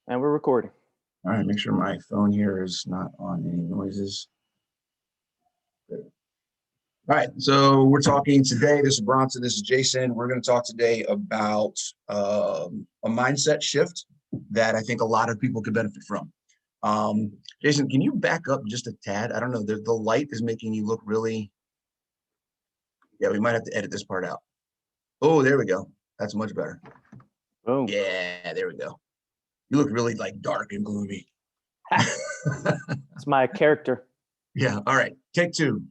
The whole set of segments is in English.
And we're recording. All right, make sure my phone here is not on any noises. Good. All right, so we're talking today. This is Bronson, this is Jason. We're going to talk today about a mindset shift that I think a lot of people could benefit from. Jason, can you back up just a tad? I don't know, the light is making you look really, yeah, we might have to edit this part out. Oh, there we go. That's much better. Boom. Yeah, there we go. You look really like dark and gloomy. It's my character. Yeah, all right, take two.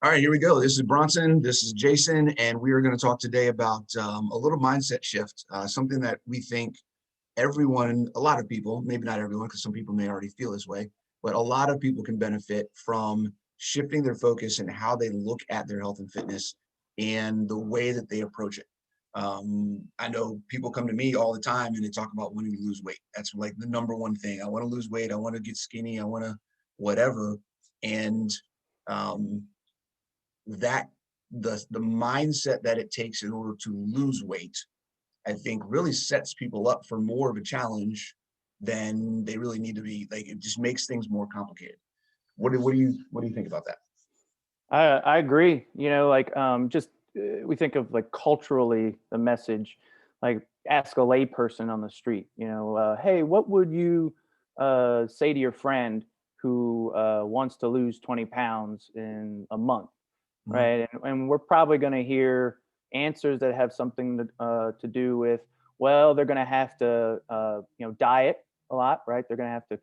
All right, here we go. This is Bronson, this is Jason, and we are going to talk today about a little mindset shift, something that we think everyone, a lot of people, maybe not everyone, because some people may already feel this way, but a lot of people can benefit from shifting their focus and how they look at their health and fitness and the way that they approach it. I know people come to me all the time and they talk about wanting to lose weight. That's like the number one thing. I want to lose weight. I want to get skinny. I want to whatever. And that the mindset that it takes in order to lose weight, I think really sets people up for more of a challenge than they really need to be. Like, it just makes things more complicated. What do you think about that? I agree. We think of like culturally the message, like ask a layperson on the street, hey, what would you say to your friend who wants to lose 20 pounds in a month? Right. And we're probably going to hear answers that have something to do with, well, they're going to have to, diet a lot, right? They're going to have to,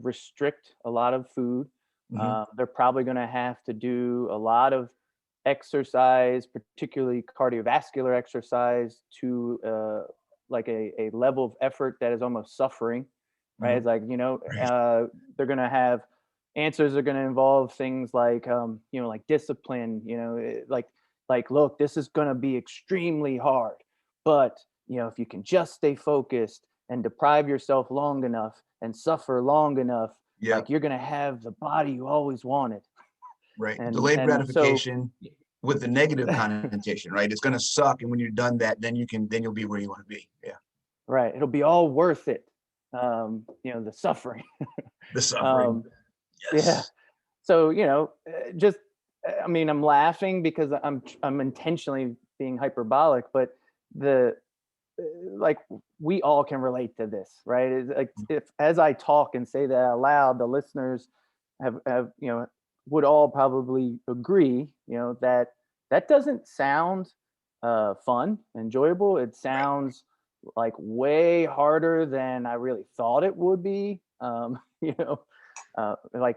restrict a lot of food. They're probably going to have to do a lot of exercise, particularly cardiovascular exercise, to like a level of effort that is almost suffering, right? It's like, they're going to have answers are going to involve things like, like discipline, like, look, this is going to be extremely hard, but, if you can just stay focused and deprive yourself long enough and suffer long enough, like you're going to have the body you always wanted. Right. Delayed gratification with the negative connotation, right? It's going to suck. And when you're done that, then you'll be where you want to be. Yeah. Right. It'll be all worth it. The suffering. The suffering. Yes. Yeah. So, I'm laughing because I'm intentionally being hyperbolic, but we all can relate to this, right? It's like, if as I talk and say that out loud, the listeners have would all probably agree, that doesn't sound fun, enjoyable. It sounds like way harder than I really thought it would be. Like,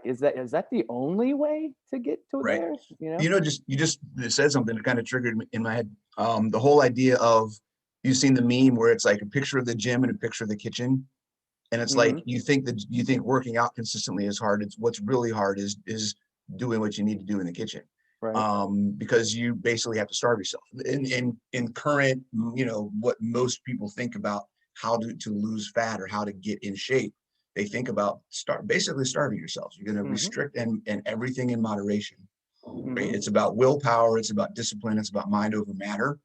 is that the only way to get to there? You just said something that kind of triggered me in my head. The whole idea of, you've seen the meme where it's like a picture of the gym and a picture of the kitchen, and it's like you think working out consistently is hard. It's what's really hard is doing what you need to do in the kitchen. Right. Because you basically have to starve yourself. In current, what most people think about how to lose fat or how to get in shape, they think about basically starving yourself. You're going to restrict and everything in moderation. Right? It's about willpower. It's about discipline. It's about mind over matter.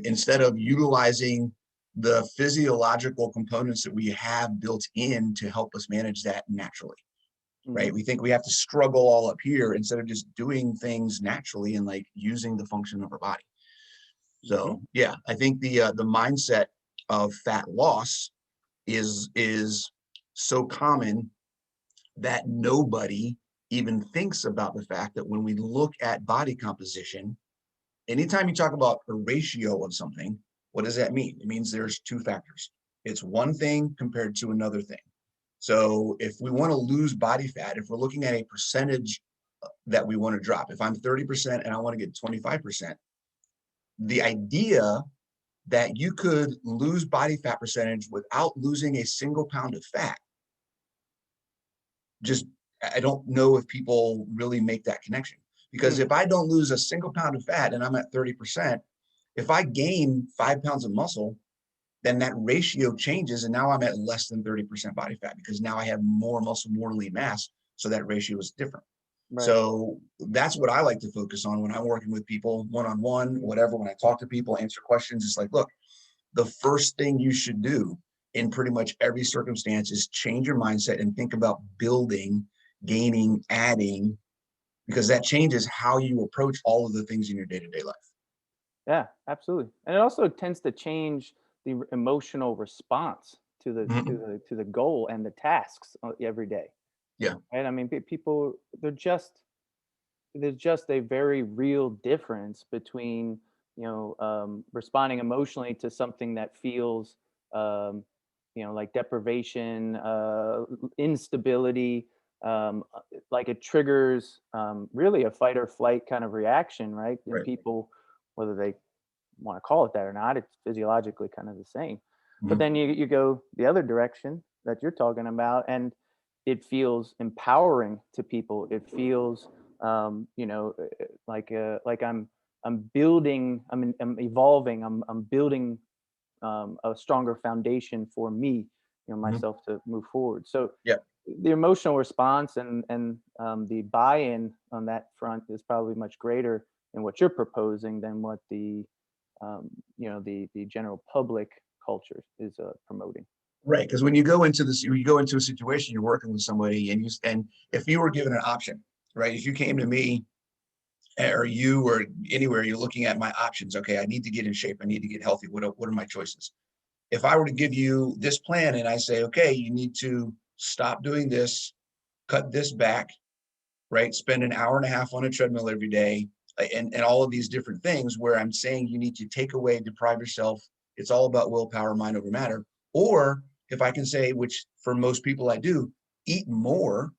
Instead of utilizing the physiological components that we have built in to help us manage that naturally. Right? We think we have to struggle all up here instead of just doing things naturally and like using the function of our body. So yeah, I think the mindset of fat loss is so common that nobody even thinks about the fact that when we look at body composition, anytime you talk about a ratio of something, what does that mean? It means there's two factors. It's one thing compared to another thing. So if we want to lose body fat, if we're looking at a percentage that we want to drop, if I'm 30% and I want to get 25%, the idea that you could lose body fat percentage without losing a single pound of fat, I don't know if people really make that connection. Because if I don't lose a single pound of fat and I'm at 30%, if I gain 5 pounds of muscle, then that ratio changes. And now I'm at less than 30% body fat because now I have more muscle, more lean mass. So that ratio is different. Right. So that's what I like to focus on when I'm working with people one-on-one, whatever, when I talk to people, answer questions. It's like, look, the first thing you should do in pretty much every circumstance is change your mindset and think about building, gaining, adding, because that changes how you approach all of the things in your day-to-day life. Yeah, absolutely. And it also tends to change the emotional response to the Mhm. goal and the tasks every day. Yeah, Right? I mean, people, there's just a very real difference between, responding emotionally to something that feels, um, like deprivation, instability, like it triggers, really a fight or flight kind of reaction, right? And right. people, whether they want to call it that or not, it's physiologically kind of the same. But Mhm. then you go the other direction that you're talking about, and it feels empowering to people. It feels, like I'm building, I'm evolving, I'm building, a stronger foundation for me, Mhm. myself, to move forward. So Yeah. the emotional response and the buy-in on that front is probably much greater in what you're proposing than what the general public culture is promoting. Right, because when you go into this, you go into a situation, you're working with somebody, and if you were given an option, right? If you came to me or you or anywhere, you're looking at my options. Okay, I need to get in shape. I need to get healthy. What are my choices? If I were to give you this plan and I say, okay, you need to stop doing this, cut this back, right? Spend an hour and a half on a treadmill every day, and all of these different things where I'm saying you need to take away, deprive yourself. It's all about willpower, mind over matter. Or if I can say, which for most people I do, eat more,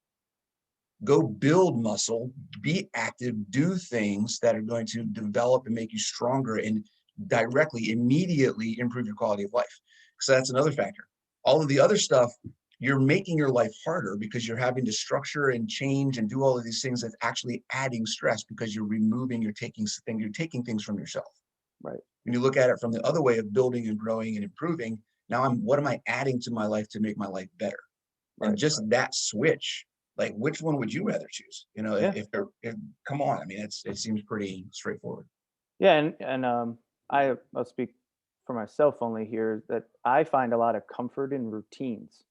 go build muscle, be active, do things that are going to develop and make you stronger and directly, immediately improve your quality of life. So that's another factor. All of the other stuff, you're making your life harder because you're having to structure and change and do all of these things that's actually adding stress because you're taking things from yourself. Right. When you look at it from the other way of building and growing and improving, now what am I adding to my life to make my life better? And Right. just that switch, like which one would you rather choose? Yeah. If come on, I mean, it seems pretty straightforward. Yeah. And I'll speak for myself only here, that I find a lot of comfort in routines.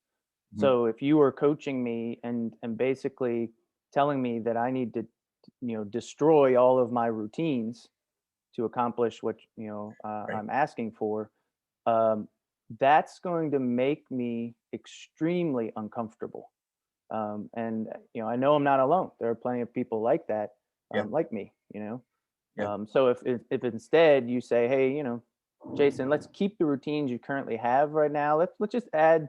Mhm. So if you were coaching me and basically telling me that I need to, destroy all of my routines to accomplish what, Right. I'm asking for, um, that's going to make me extremely uncomfortable. And I know I'm not alone. There are plenty of people like that, Yeah. like me. Yeah. So if instead you say, hey, Jason, let's keep the routines you currently have right now. Let's just add.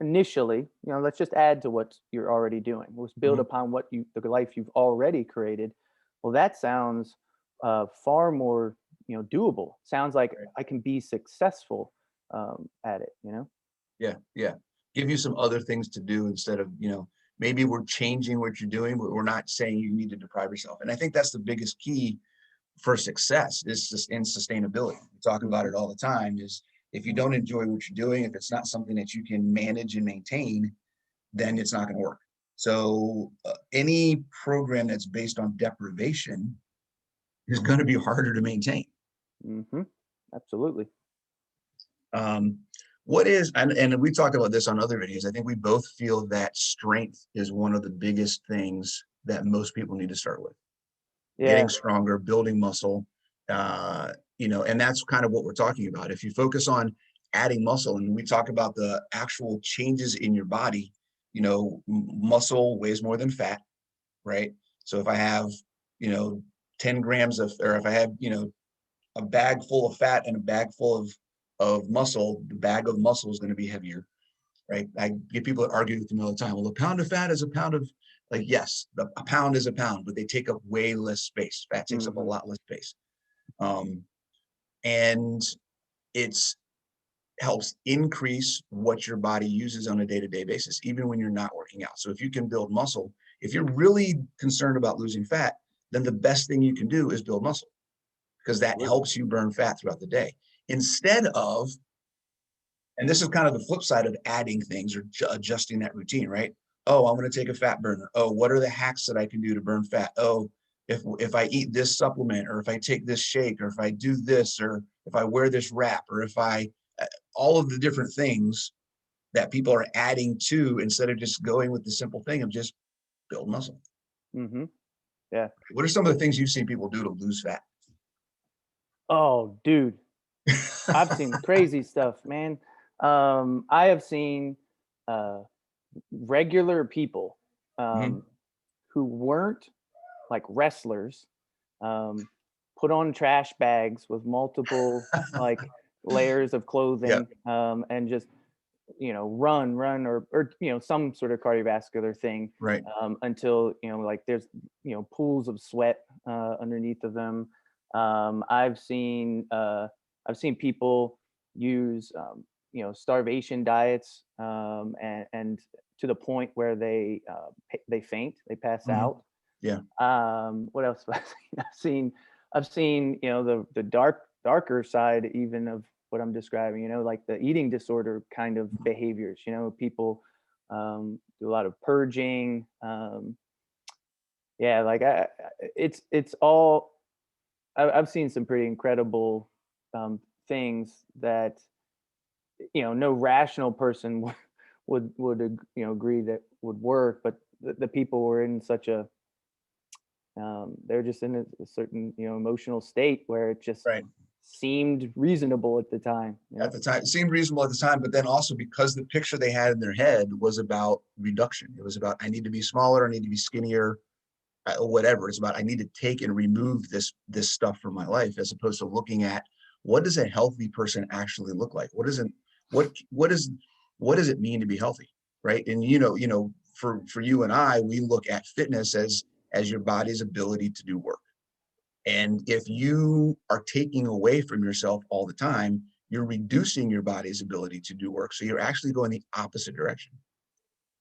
Initially, let's just add to what you're already doing. Let's build Mhm. upon the life you've already created. Well, that sounds far more doable. Sounds like Right. I can be successful at it. Yeah. Yeah. Give you some other things to do instead of, maybe we're changing what you're doing, but we're not saying you need to deprive yourself. And I think that's the biggest key for success is just in sustainability. We talk about Hmm. it all the time is if you don't enjoy what you're doing, if it's not something that you can manage and maintain, then it's not going to work. So any program that's based on deprivation is going to be harder to maintain. Hmm. Absolutely. Um, what is, and we talked about this on other videos. I think we both feel that strength is one of the biggest things that most people need to start with. Yeah. Getting stronger, building muscle, and that's kind of what we're talking about. If you focus on adding muscle, and we talk about the actual changes in your body, muscle weighs more than fat, right? So if I have, you know, 10 grams of, or if I have, a bag full of fat and a bag full of muscle, the bag of muscle is going to be heavier, right? I get people that argue with me all the time. Well, a pound of fat is a pound of, like, yes, a pound is a pound, but they take up way less space. Fat takes up a Hmm. lot less space. Um, and it's helps increase what your body uses on a day-to-day basis, even when you're not working out. So if you can build muscle, if you're really concerned about losing fat, then the best thing you can do is build muscle because that Absolutely. helps you burn fat throughout the day. Instead of, and this is kind of the flip side of adding things or adjusting that routine, right? Oh, I'm going to take a fat burner. Oh, what are the hacks that I can do to burn fat? Oh, if I eat this supplement or if I take this shake or if I do this if I wear this wrap, or if I, all of the different things that people are adding to, instead of just going with the simple thing of just build muscle. Mm-hmm. Yeah. What are some of the things you've seen people do to lose fat? Oh, dude, I've seen crazy stuff, man. I have seen uh, regular people Mhm. who weren't like wrestlers um, put on trash bags with multiple like layers of Yeah, clothing and just run or some sort of cardiovascular thing right. until like there's pools of sweat underneath of them. I've seen people use starvation diets and to the point where they faint, they pass Mhm. out. Yeah, What else have I seen? I've seen the darker side even of what I'm describing, like the eating disorder kind of behaviors. People do a lot of purging. Yeah, like it's all I've seen some pretty incredible things that no rational person would agree that would work, but the people were in such a they're just in a certain emotional state where it just right. seemed reasonable at the time. At the time, it seemed reasonable at the time, but then also because the picture they had in their head was about reduction. It was about, I need to be smaller, I need to be skinnier, whatever. It's about, I need to take and remove this stuff from my life, as opposed to looking at, what does a healthy person actually look like? What what is what does it mean to be healthy, right? And for you and I, we look at fitness as your body's ability to do work. And if you are taking away from yourself all the time, you're reducing your body's ability to do work. So you're actually going the opposite direction.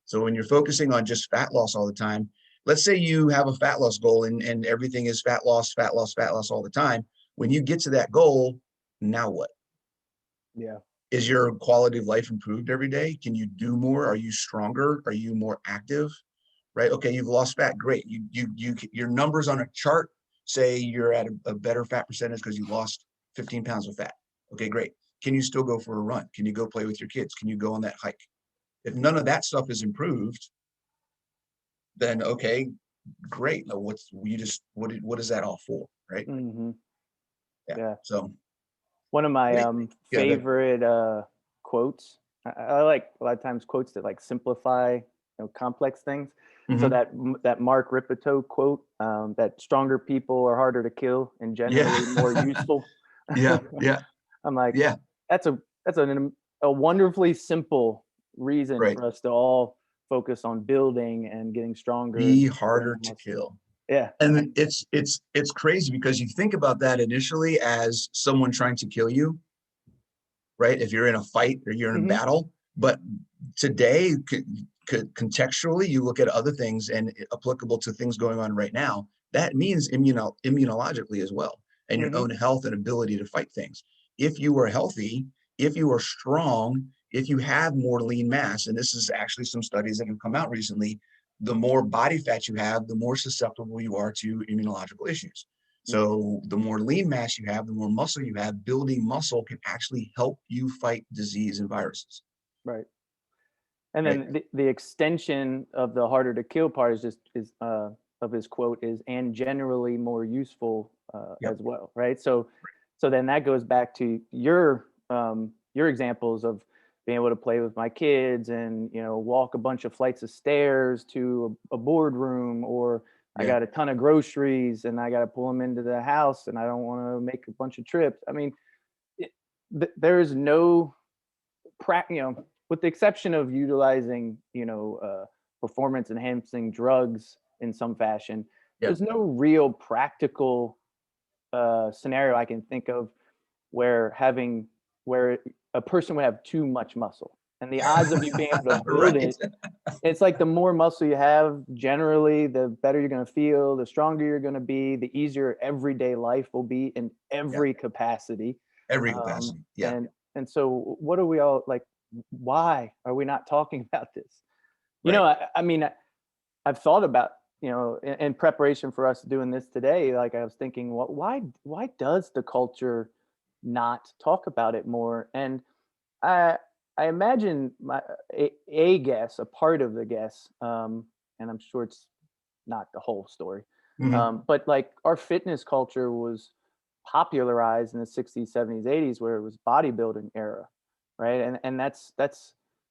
So when you're focusing on just fat loss all the time, let's say you have a fat loss goal, and everything is fat loss, fat loss, fat loss all the time. When you get to that goal, now what? Yeah. Is your quality of life improved every day? Can you do more? Are you stronger? Are you more active? Right? Okay, you've lost fat. Great. Your numbers on a chart say you're at a better fat percentage because you lost 15 pounds of fat. Okay, great. Can you still go for a run? Can you go play with your kids? Can you go on that hike? If none of that stuff is improved, then okay, great. Now what is that all for? Right? Hmm. Yeah. Yeah. So One of my yeah, favorite quotes. I like a lot of times quotes that like simplify complex things. So mhm. that Mark Ripito quote, that stronger people are harder to kill and Yeah. generally more useful. Yeah. Yeah. I'm like, Yeah. that's a wonderfully simple reason Right. for us to all focus on building and getting stronger Be and growing harder more to muscle. kill. Yeah. And it's crazy because you think about that initially as someone trying to kill you, right? If you're in a fight or you're in a Hmm. battle, but today, contextually, you look at other things and applicable to things going on right now. That means immunologically as well, and your Hmm. own health and ability to fight things. If you are healthy, if you are strong, if you have more lean mass, and this is actually some studies that have come out recently, the more body fat you have, the more susceptible you are to immunological issues. Hmm. So the more lean mass you have, the more muscle you have. Building muscle can actually help you fight disease and viruses, Right. And right? then the extension of the harder to kill part is of his quote is and generally more useful Yep. as well, right? So then that goes back to your examples of being able to play with my kids and walk a bunch of flights of stairs to a boardroom, or I Yeah. got a ton of groceries and I got to pull them into the house and I don't want to make a bunch of trips. I mean, there is no with the exception of utilizing, performance enhancing drugs in some fashion, Yep. there's no real practical scenario I can think of where where a person would have too much muscle. And the odds of you being able to build Right. it, it's like the more muscle you have, generally, the better you're going to feel, the stronger you're going to be, the easier everyday life will be in Yeah. every capacity. Every Um, capacity. Yeah. and and so, what are we all like? Why are we not talking about this? Right. I mean, I've thought about in preparation for us doing this today. Like I was thinking, why does the culture not talk about it more. And I I imagine a guess, a part of the guess, and I'm sure it's not the whole story, Mhm. but like our fitness culture was popularized in the 60s, 70s, 80s, where it was bodybuilding era, right? And that's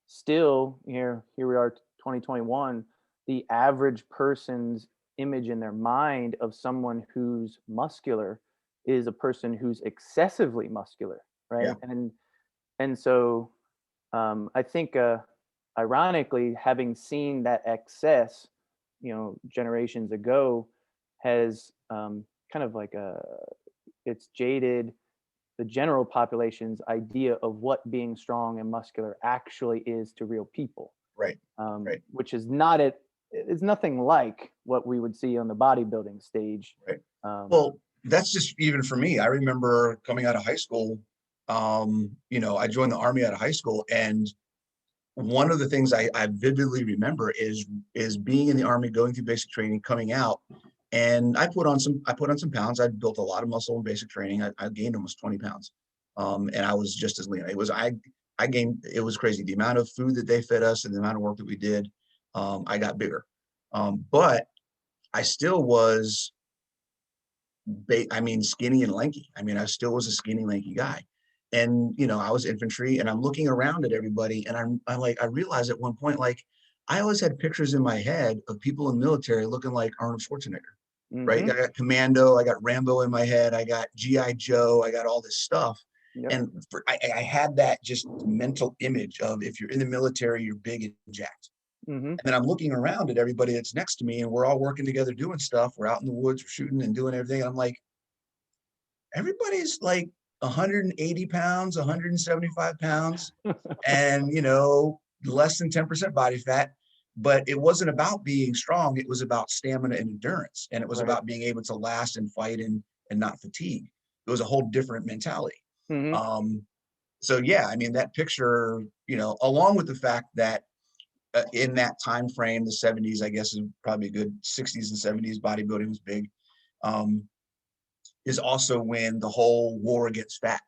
still here we are 2021, the average person's image in their mind of someone who's muscular is a person who's excessively muscular, Yeah. right? And so I think, ironically, having seen that excess, generations ago, has kind of like it's jaded the general population's idea of what being strong and muscular actually is to real people, Right. Right. which is not it. It's nothing like what we would see on the bodybuilding stage. Right. Um, Well, that's just even for me. I remember coming out of high school. I joined the army out of high school, and one of the things I vividly remember is being in the army, going through basic training, coming out, and I put on some pounds. I built a lot of muscle in basic training. I gained almost 20 pounds, and I was just as lean. I gained. It was crazy the amount of food that they fed us and the amount of work that we did. I got bigger, but I still was skinny and lanky. I still was a skinny, lanky guy. And, I was infantry and I'm looking around at everybody and I realized at one point, like, I always had pictures in my head of people in the military looking like Arnold Schwarzenegger, right? mhm, I got Commando, I got Rambo in my head, I got G.I. Joe, I got all this stuff. yep. And I had that just mental image of if you're in the military, you're big and jacked. Mhm. And then I'm looking around at everybody that's next to me and we're all working together doing stuff. We're out in the woods, we're shooting and doing everything. And I'm like, everybody's like 180 pounds, 175 pounds, and less than 10% body fat. But it wasn't about being strong, it was about stamina and endurance. And it was Right. about being able to last and fight and not fatigue. It was a whole different mentality. Mhm. Um, so yeah, that picture, along with the fact that in that time frame, the 70s, I guess, is probably a good 60s and 70s, bodybuilding was big. Um, is also when the whole war against fat,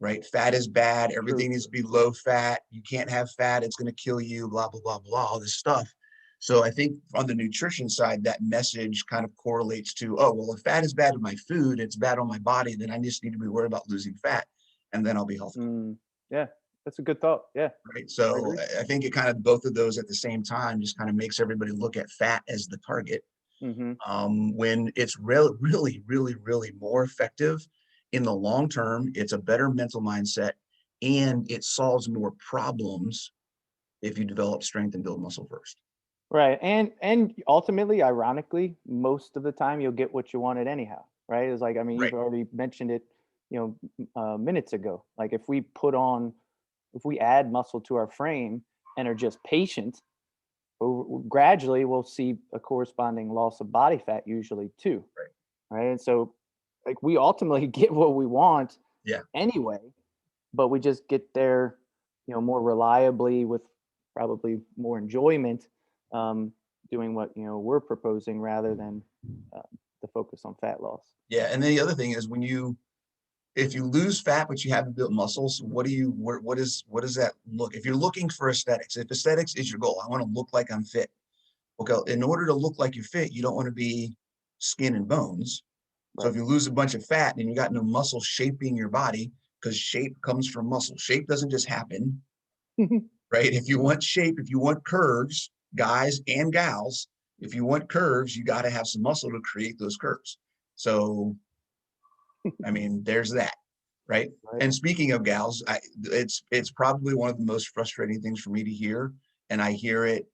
right? Fat is bad. True. Everything needs to be low fat. You can't have fat. It's going to kill you, blah, blah, blah, blah, all this stuff. So I think on the nutrition side, that message kind of correlates to, oh, well, if fat is bad in my food, it's bad on my body, then I just need to be worried about losing fat and then I'll be healthy. Mm, yeah, that's a good thought. Yeah, Right. I So agree. I think it kind of both of those at the same time just kind of makes everybody look at fat as the target, Mhm. when it's really, really, really more effective in the long term. It's a better mental mindset and it solves more problems if you develop strength and build muscle first. Right, and ultimately, ironically, most of the time you'll get what you wanted anyhow, right? It's like, I mean, you've Right. already mentioned it, minutes ago. Like if we add muscle to our frame and are just patient, gradually we'll see a corresponding loss of body fat usually too, Right. right? And so, like, we ultimately get what we want Yeah. anyway, but we just get there, more reliably with probably more enjoyment, um, doing what we're proposing rather than uh, the focus on fat loss. Yeah. And then the other thing is if you lose fat but you haven't built muscles, what does that look? If you're looking for aesthetics, if aesthetics is your goal, I want to look like I'm fit. Okay, in order to look like you're fit, you don't want to be skin and bones. So Right. if you lose a bunch of fat and you got no muscle shaping your body, because shape comes from muscle. Shape doesn't just happen, right? If you want shape, if you want curves, guys and gals, if you want curves, you got to have some muscle to create those curves. So, there's that, right? Right. And speaking of gals, it's probably one of the most frustrating things for me to hear, and I hear it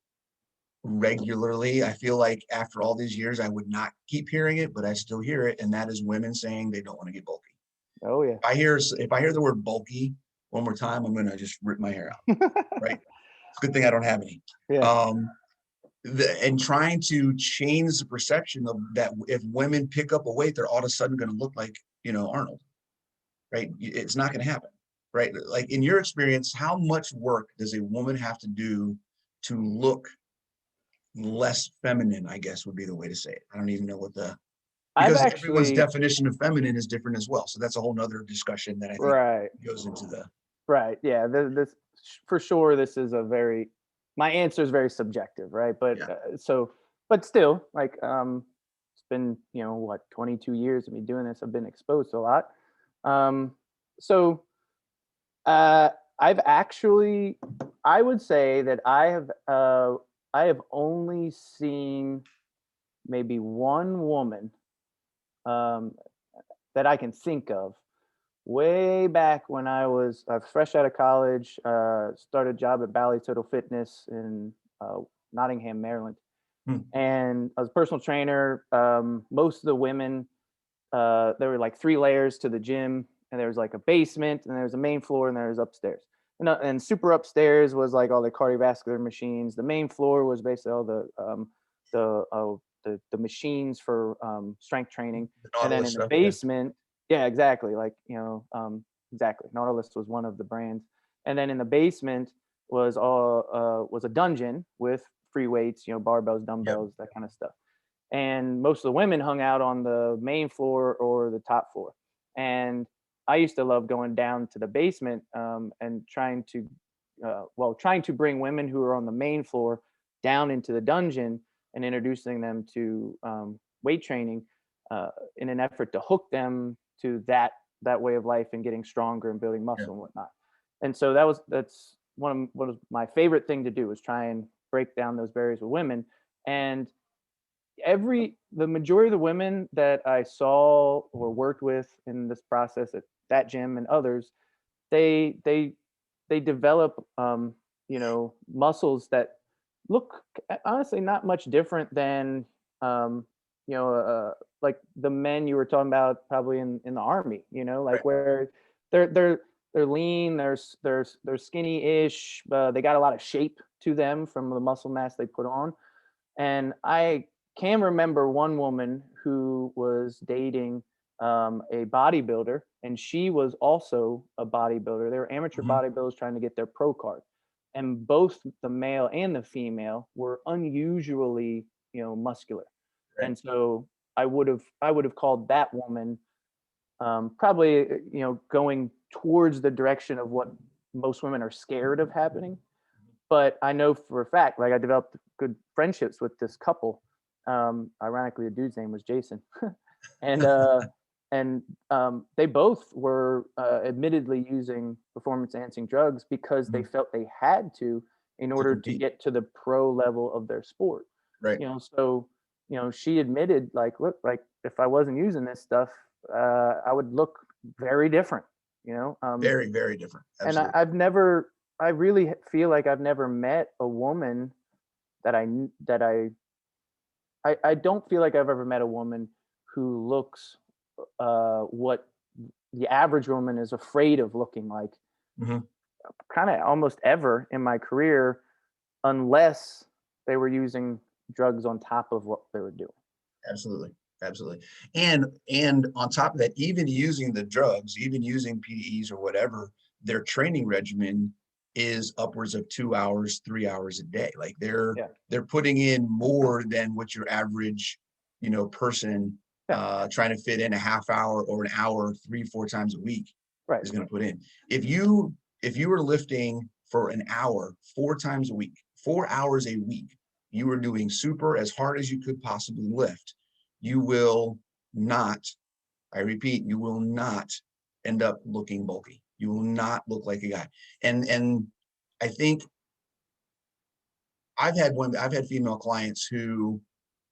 regularly. I feel like after all these years, I would not keep hearing it, but I still hear it, and that is women saying they don't want to get bulky. Oh yeah. If I hear the word bulky one more time, I'm gonna just rip my hair out. Right? It's a good thing I don't have any. Yeah. Um, and trying to change the perception of that if women pick up a weight, they're all of a sudden going to look like Arnold. Right? It's not going to happen. Right? Like in your experience, how much work does a woman have to do to look less feminine, I guess would be the way to say it. I don't even know what the I've because everyone's actually, definition of feminine is different as well. So that's a whole nother discussion that I think right, goes into the, right. Yeah. This, for sure, this is a very, my answer is very subjective, right? But yeah, but still, like, it's been, what, 22 years of me doing this. I've been exposed to a lot. Um, so, uh, I've actually, I would say that I have only seen maybe one woman, um, that I can think of way back when I was fresh out of college, started a job at Bally Total Fitness in Nottingham, Maryland. Hmm, And I was a personal trainer. Most of the women, there were like three layers to the gym, and there was like a basement, and there was a main floor, and there was upstairs. And super upstairs was like all the cardiovascular machines. The main floor was basically all the machines for strength training. the And then Nautilus in the stuff. Yeah. basement, yeah, exactly. Like, exactly. Nautilus was one of the brands. And then in the basement was a dungeon with free weights, barbells, Yep. dumbbells, that kind of stuff. And most of the women hung out on the main floor or the top floor. And I used to love going down to the basement, and trying to bring women who are on the main floor down into the dungeon and introducing them to weight training, in an effort to hook them to that way of life and getting stronger and building Yeah. muscle and whatnot. And so that's one of my favorite thing to do, is try and break down those barriers with women. And the majority of the women that I saw or worked with in this process at that gym and others, they they they develop, muscles that look, honestly, not much different than, um, like the men you were talking about probably in the army, Right. like where they're lean, they're skinny-ish, they got a lot of shape to them from the muscle mass they put on. And I can remember one woman who was dating a bodybuilder, and she was also a bodybuilder. They were amateur Mhm. bodybuilders trying to get their pro card. And both the male and the female were unusually, muscular. Right. And so I would have called that woman, probably, going towards the direction of what most women are scared of happening. But I know for a fact, like, I developed good friendships with this couple. Ironically, the dude's name was Jason, and they both were admittedly using performance enhancing drugs because they Mhm. felt they had to in To order to compete. get to the pro level of their sport. Right. So she admitted, like, look, like, if I wasn't using this stuff, I would look very different. You know, um, Very, very different. and Absolutely. I really feel like I've never met a woman that I don't feel like I've ever met a woman who looks what the average woman is afraid of looking like, Mhm. kind of almost ever in my career, unless they were using drugs on top of what they were doing. Absolutely. Absolutely. And on top of that, even using the drugs, even using PDEs or whatever, their training regimen is upwards of 2 hours, 3 hours a day. Like Yeah, they're putting in more than what your average, person yeah, trying to fit in a half hour or an hour 3, 4 times a week right, is going to put in. If you were lifting for an hour 4 times a week, 4 hours a week, you were doing super as hard as you could possibly lift, you will not, I repeat, you will not end up looking bulky. You will not look like a guy. And I think I've had female clients who,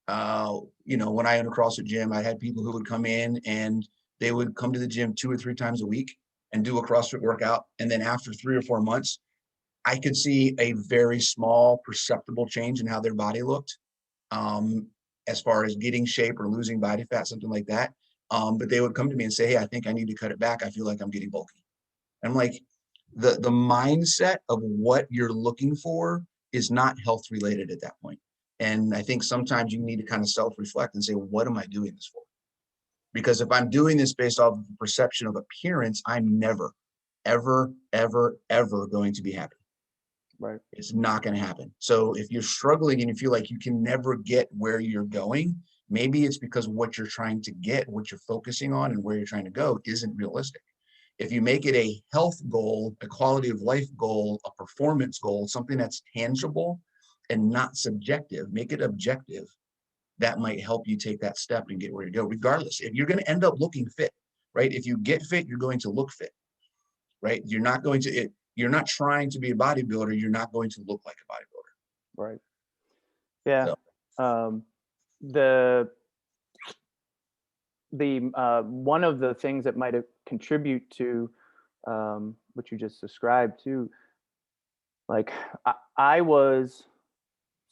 when I owned a CrossFit gym, I had people who would come in and they would come to the gym 2 or 3 times a week and do a CrossFit workout. And then after 3 or 4 months, I could see a very small perceptible change in how their body looked, um, as far as getting shape or losing body fat, something like that. But they would come to me and say, "Hey, I think I need to cut it back. I feel like I'm getting bulky." I'm like, the mindset of what you're looking for is not health related at that point. And I think sometimes you need to kind of self reflect and say, what am I doing this for? Because if I'm doing this based off of the perception of appearance, I'm never, ever, ever, ever going to be happy. right. It's not going to happen. So if you're struggling and you feel like you can never get where you're going, Maybe it's because what you're trying to get, what you're focusing on and where you're trying to go isn't realistic. If you make it a health goal, a quality of life goal, a performance goal, something that's tangible and not subjective, make it objective. That might help you take that step and get where you go, regardless. If you're going to end up looking fit, right? If you get fit, you're going to look fit, right? You're not going to, you're not trying to be a bodybuilder. You're not going to look like a bodybuilder. Right. Yeah. So, The one of the things that might contribute to what you just described too, like I was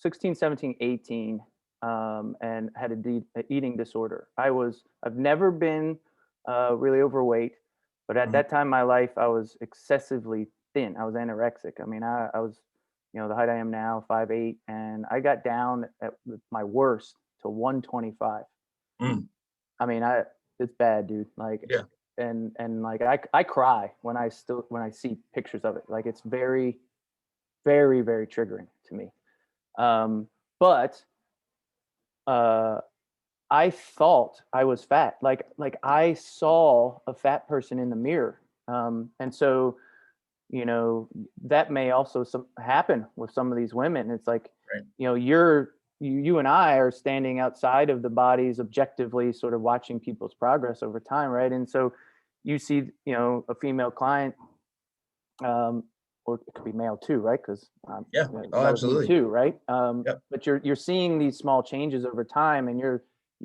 16, 17, 18, and had a eating disorder. I've never been really overweight, but at that time in my life, I was excessively thin. I was anorexic. I mean, I was, the height I am now, 5'8", and I got down at my worst to 125. Mm. I mean, it's bad, dude. Like, yeah. And like I cry when I see pictures of it. Like, it's very, very, very triggering to me. But I thought I was fat. Like I saw a fat person in the mirror. And so, that may also happen with some of these women. It's like, right. You and I are standing outside of the bodies objectively, sort of watching people's progress over time. Right. And so you see, a female client, or it could be male too, right? Because yeah, that was me absolutely too, right? Yep. But you're seeing these small changes over time, and you're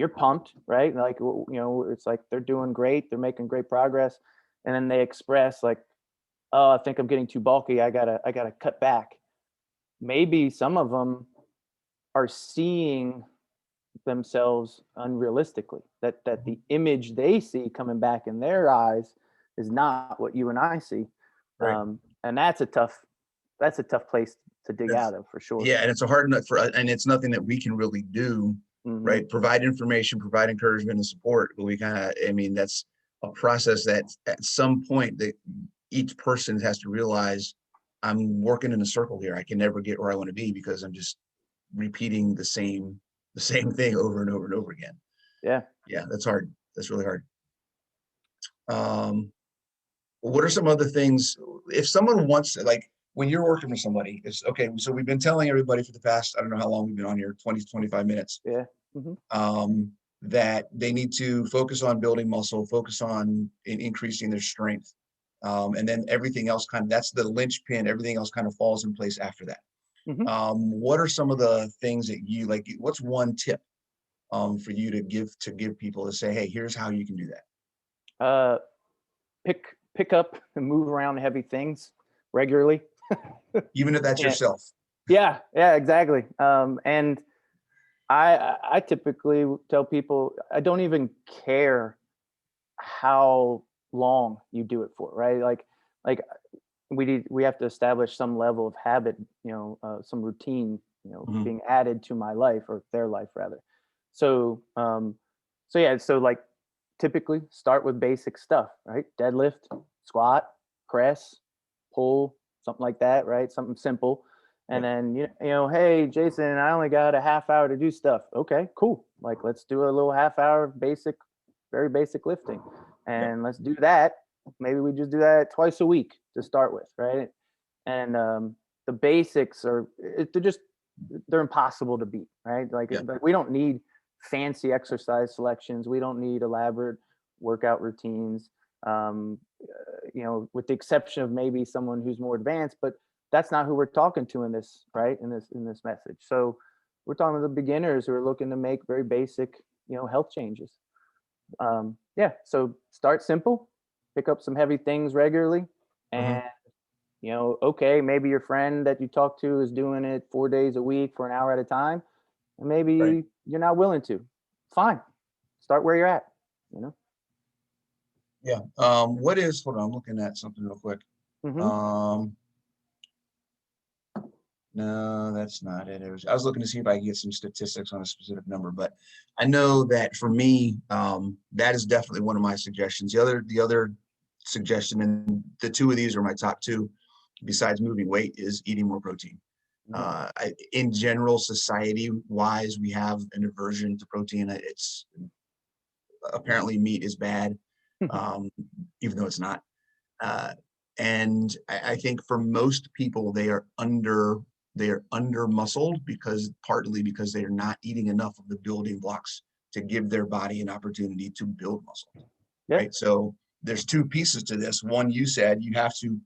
pumped, right? Like, it's like they're doing great, they're making great progress, and then they express like, "Oh, I think I'm getting too bulky. I gotta cut back." Maybe some of them are seeing themselves unrealistically. That the image they see coming back in their eyes is not what you and I see. Right. And that's a tough place to dig out of, for sure. Yeah, and it's a hard nut and it's nothing that we can really do, right? Provide information, provide encouragement and support, but that's a process that at some point that each person has to realize, I'm working in a circle here. I can never get where I want to be because I'm just repeating the same thing over and over and over again. Yeah, that's hard. That's really hard. What are some other things if someone wants to, like, when you're working with somebody, it's okay. So we've been telling everybody for the past, I don't know how long we've been on here, 20 to 25 minutes. Yeah. That they need to focus on building muscle, focus on increasing their strength. And then everything else that's the linchpin. Everything else kind of falls in place after that. What are some of the things that you like? What's one tip for you to give people to say, hey, here's how you can do that? Pick up and move around heavy things regularly. Even if that's yourself. Yeah, exactly. And I typically tell people, I don't even care how long you do it for, right? Like we have to establish some level of habit, some routine, being added to my life, or their life rather. So like typically start with basic stuff, right? Deadlift, squat, press, pull, something like that, right? Something simple. And then, hey, Jason, I only got a half hour to do stuff. Okay, cool. Like, let's do a little half hour basic, very basic lifting. And let's do that. Maybe we just do that twice a week to start with, right? And the basics they're impossible to beat, right? Like we don't need fancy exercise selections. We don't need elaborate workout routines, with the exception of maybe someone who's more advanced, but that's not who we're talking to in this, right? In this message. So we're talking to the beginners who are looking to make very basic, health changes. So start simple, pick up some heavy things regularly, and okay, maybe your friend that you talk to is doing it 4 days a week for an hour at a time, and maybe you're not willing to. Fine, start where you're at. Yeah. Hold on, I'm looking at something real quick. No, that's not it. I was looking to see if I could get some statistics on a specific number, but I know that for me, that is definitely one of my suggestions. The other suggestion, and the two of these are my top two, besides moving weight, is eating more protein. Mhm. In general, society wise, we have an aversion to protein. It's apparently meat is bad, um, even though it's not. Uh, and I think for most people, they are under muscled because partly because they are not eating enough of the building blocks to give their body an opportunity to build muscle. Yeah. Right. So there's two pieces to this. One, you said you have to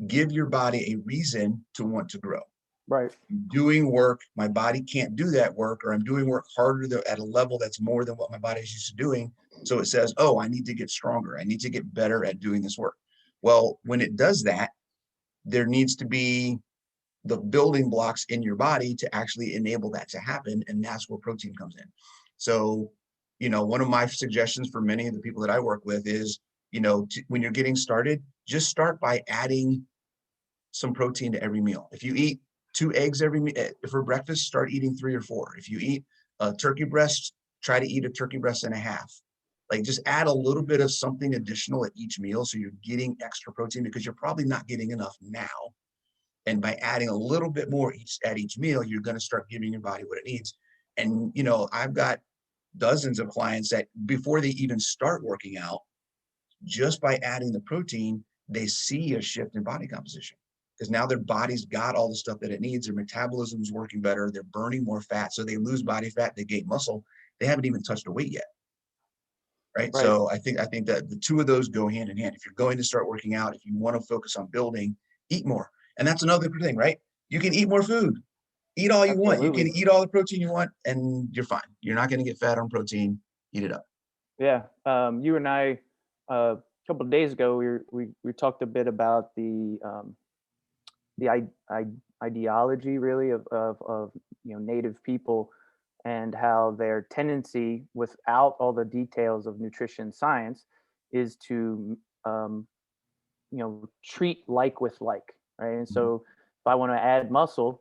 give your body a reason to want to grow. Right. Doing work, my body can't do that work, or I'm doing work harder at a level that's more than what my body's used to doing. So it says, oh, I need to get stronger. I need to get better at doing this work. Well, when it does that, there needs to be the building blocks in your body to actually enable that to happen. And that's where protein comes in. So, one of my suggestions for many of the people that I work with is, when you're getting started, just start by adding some protein to every meal. If you eat 2 eggs for breakfast, start eating 3 or 4. If you eat a turkey breast, try to eat a turkey breast and a half. Like, just add a little bit of something additional at each meal so you're getting extra protein, because you're probably not getting enough now. And by adding a little bit more at each meal, you're going to start giving your body what it needs. And, I've got dozens of clients that before they even start working out, just by adding the protein, they see a shift in body composition, because now their body's got all the stuff that it needs. Their metabolism is working better. They're burning more fat. So they lose body fat, they gain muscle. They haven't even touched a weight yet. Right. Right. So I think that the two of those go hand in hand. If you're going to start working out, if you want to focus on building, eat more. And that's another thing, right? You can eat more food, eat all you want. You can Absolutely. eat all the protein you want and you're fine. You're not going to get fat on protein. Eat it up. Yeah. You and I, a couple of days ago, we talked a bit about the ideology really of native people, and how their tendency, without all the details of nutrition science, is to treat like with like, right? And Mhm. so if I want to add muscle,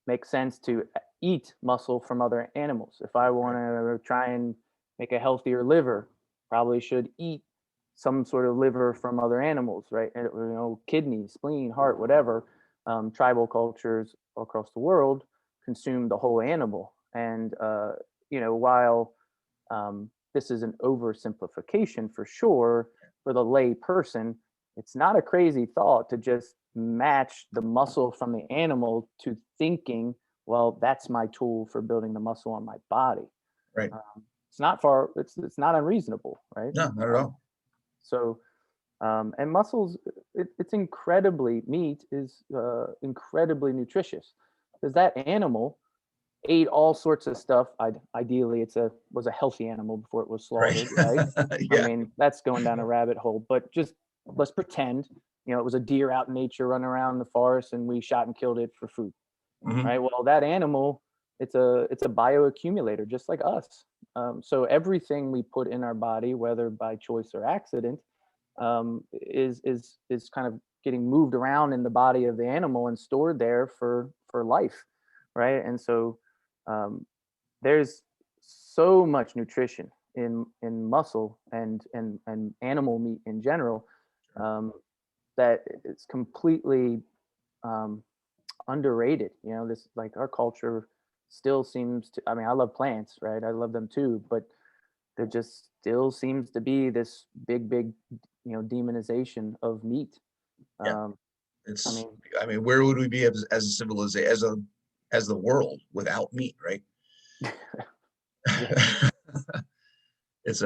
makes sense to eat muscle from other animals. If I want Right. to try and make a healthier liver, probably should eat some sort of liver from other animals, right? And, kidney, spleen, heart, whatever. Tribal cultures across the world consume the whole animal, and while this is an oversimplification for sure, for the lay person, it's not a crazy thought to just match the muscle from the animal to thinking, well, that's my tool for building the muscle on my body. Right. It's not far. It's not unreasonable, right? No, not at all. So, and muscles, it's incredibly meat is incredibly nutritious, because that animal ate all sorts of stuff. Ideally, was a healthy animal before it was Right. slaughtered, right? I Yeah. mean, that's going down a rabbit hole. But just let's pretend, it was a deer out in nature running around the forest, and we shot and killed it for food, Hmm. right? Well, that animal, it's a bioaccumulator, just like us. So everything we put in our body, whether by choice or accident, is kind of getting moved around in the body of the animal and stored there for life, right? And so there's so much nutrition in muscle and animal meat in general, um, that it's completely um, underrated. This, like, our culture still seems to. I mean, I love plants, right? I love them too, but there just still seems to be this big demonization of meat. Yeah. Um, I It's, mean, I mean, where would we be as a civilization, as the world without meat, right? yeah, That's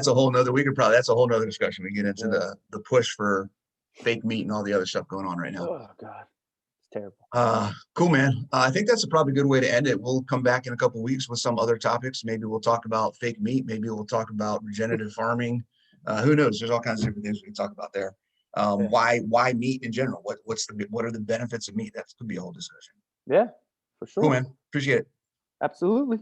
a whole nother, that's a whole nother discussion. We get into yeah. the push for fake meat and all the other stuff going on right now. Oh God, it's terrible. Cool, man. I think that's a probably good way to end it. We'll come back in a couple of weeks with some other topics. Maybe we'll talk about fake meat. Maybe we'll talk about regenerative farming. Who knows? There's all kinds of different things we can talk about there. Yeah, Why meat in general? What are the benefits of meat? That could be a whole discussion. yeah, for Cool, sure. man. Appreciate it. Absolutely.